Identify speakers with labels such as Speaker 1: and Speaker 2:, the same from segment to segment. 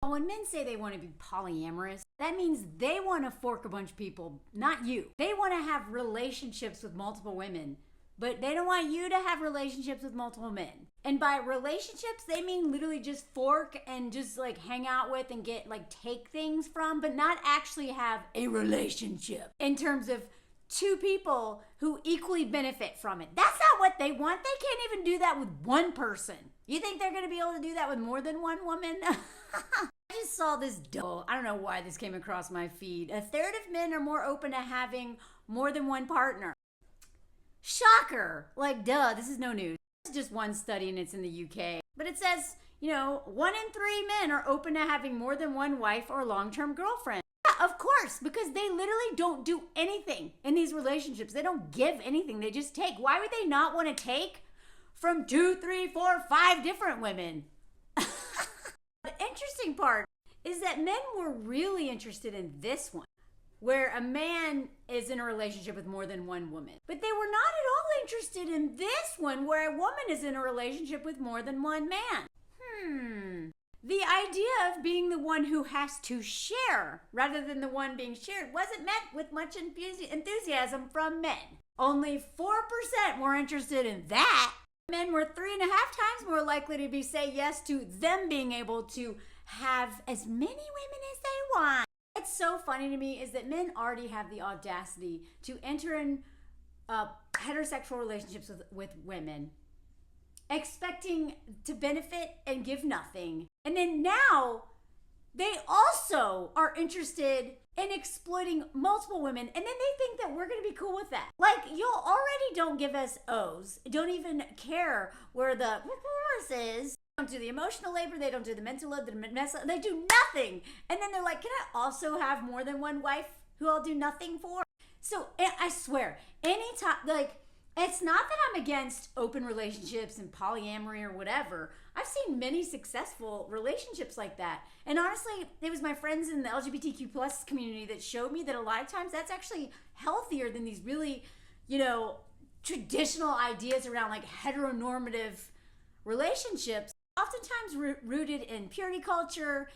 Speaker 1: When men say they want to be polyamorous, that means they want to fork a bunch of people, not you. They want to have relationships with multiple women, but they don't want you to have relationships with multiple men. And by relationships, they mean literally just fork and just like hang out with and get like take things from, but not actually have a relationship in terms of two people who equally benefit from it. That's not what they want. They can't even do that with one person. You think they're going to be able to do that with more than one woman? I just saw this I don't know why this came across my feed. A third of men are more open to having more than one partner. Shocker. Like, duh, this is no news. It's just one study and it's in the UK. But it says, 1 in 3 men are open to having more than one wife or long-term girlfriend. Yeah, of course, because they literally don't do anything in these relationships. They don't give anything. They just take. Why would they not want to take from 2, 3, 4, 5 different women? The interesting part is that men were really interested in this one, where a man is in a relationship with more than one woman. But they were not at all interested in this one, where a woman is in a relationship with more than one man. The idea of being the one who has to share rather than the one being shared wasn't met with much enthusiasm from men. Only 4% were interested in that. Men were 3.5 times more likely to say yes to them being able to have as many women as they want. What's so funny to me is that men already have the audacity to enter in heterosexual relationships with women, expecting to benefit and give nothing. And then now they also are interested in exploiting multiple women, and then they think that we're gonna be cool with that. Like, y'all already don't give us O's, don't even care where the is. They don't do the emotional labor, they don't do the mental load, they do nothing. And then they're like, can I also have more than one wife who I'll do nothing for? So I swear, anytime, like, it's not that I'm against open relationships and polyamory or whatever. I've seen many successful relationships like that. And honestly, it was my friends in the LGBTQ plus community that showed me that a lot of times that's actually healthier than these really, traditional ideas around like heteronormative relationships, oftentimes rooted in purity culture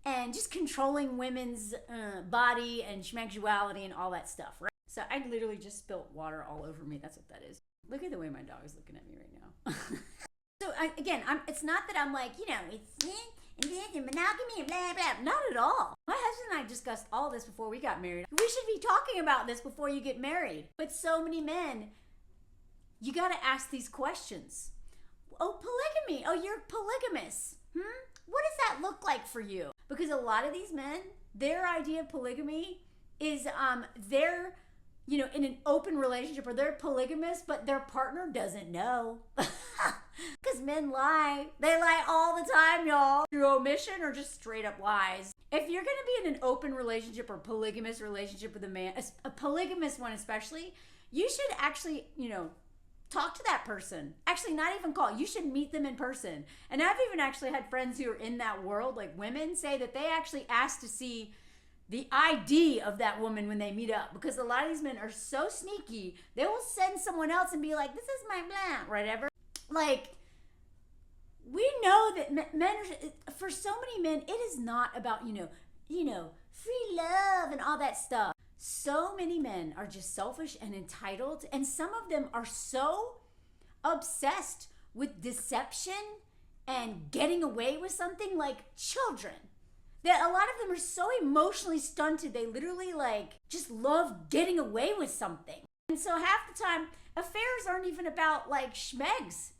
Speaker 1: and just controlling women's body and schmexuality and all that stuff, right? So I literally just spilt water all over me. That's what that is. Look at the way my dog is looking at me right now. So it's not that I'm like, it's monogamy and blah, blah. Not at all. My husband and I discussed all this before we got married. We should be talking about this before you get married. But so many men, you got to ask these questions. Oh, polygamy. Oh, you're polygamous. What does that look like for you? Because a lot of these men, their idea of polygamy is they're in an open relationship, or they're polygamous, but their partner doesn't know. Because men lie. They lie all the time, y'all. Through omission or just straight up lies. If you're going to be in an open relationship or polygamous relationship with a man, a polygamous one especially, you should actually, talk to that person. Actually, not even call. You should meet them in person. And I've even actually had friends who are in that world, like women, say that they actually ask to see the ID of that woman when they meet up, because a lot of these men are so sneaky, they will send someone else and be like, this is my blah, whatever. Like, we know that men are, for so many men, it is not about, free love and all that stuff. So many men are just selfish and entitled, and some of them are so obsessed with deception and getting away with something, like children, that a lot of them are so emotionally stunted, they literally just love getting away with something. And so half the time, affairs aren't even about schmegs.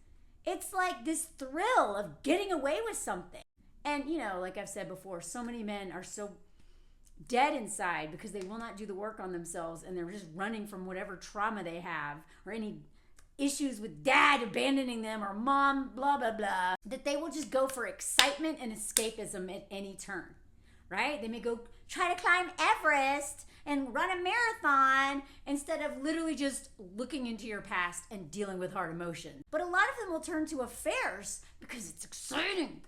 Speaker 1: It's like this thrill of getting away with something. And like I've said before, so many men are so dead inside because they will not do the work on themselves, and they're just running from whatever trauma they have or any issues with dad abandoning them or mom blah blah blah, that they will just go for excitement and escapism at any turn, right? They may go try to climb Everest and run a marathon instead of literally just looking into your past and dealing with hard emotion. But a lot of them will turn to affairs because it's exciting,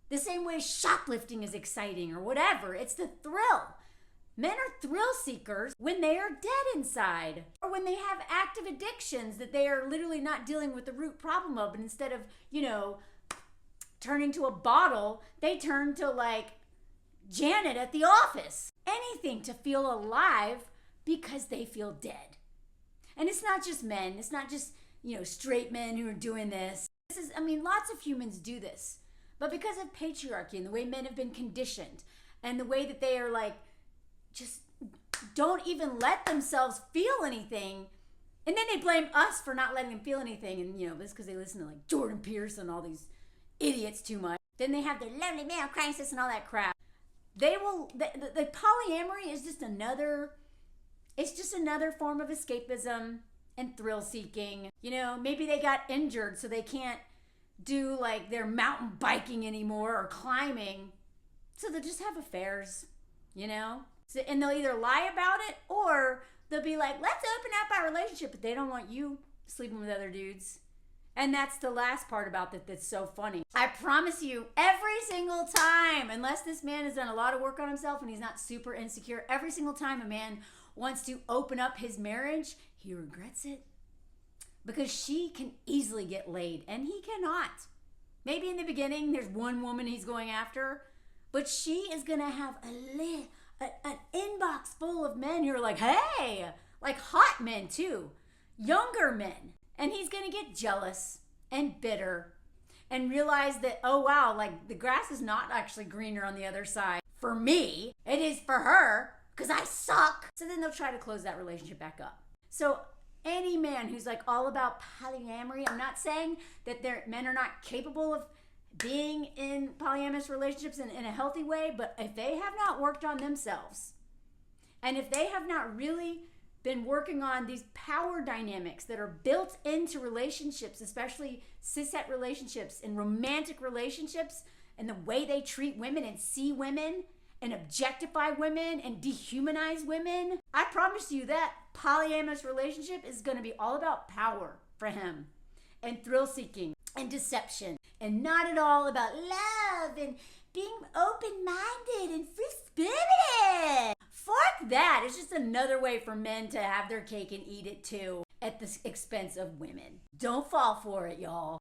Speaker 1: the same way shoplifting is exciting or whatever. It's the thrill. Men are thrill seekers when they are dead inside, or when they have active addictions that they are literally not dealing with the root problem of, and instead of, turning to a bottle, they turn to Janet at the office. Anything to feel alive because they feel dead. And it's not just men. It's not just, straight men who are doing this. Lots of humans do this. But because of patriarchy and the way men have been conditioned and the way that they are just don't even let themselves feel anything. And then they blame us for not letting them feel anything. And, it's because they listen to Jordan Peterson and all these idiots too much. Then they have their lonely male crisis and all that crap. The polyamory is just another form of escapism and thrill seeking. Maybe they got injured so they can't do their mountain biking anymore or climbing. So they'll just have affairs, So, and they'll either lie about it or they'll be like, let's open up our relationship, but they don't want you sleeping with other dudes. And that's the last part about that that's so funny. I promise you, every single time, unless this man has done a lot of work on himself and he's not super insecure, every single time a man wants to open up his marriage, he regrets it. Because she can easily get laid and he cannot. Maybe in the beginning there's one woman he's going after, but she is going to have an inbox full of men who are like, hey, hot men too, younger men. And he's going to get jealous and bitter and realize that, oh wow, the grass is not actually greener on the other side. For me, it is for her because I suck. So then they'll try to close that relationship back up. So any man who's all about polyamory, I'm not saying that men are not capable of being in polyamorous relationships in a healthy way, but if they have not worked on themselves and if they have not really been working on these power dynamics that are built into relationships, especially cishet relationships and romantic relationships, and the way they treat women and see women and objectify women and dehumanize women, I promise you that polyamorous relationship is going to be all about power for him and thrill seeking and deception and not at all about love and being open-minded and free-spirited. Fuck that. It's just another way for men to have their cake and eat it too at the expense of women. Don't fall for it, y'all.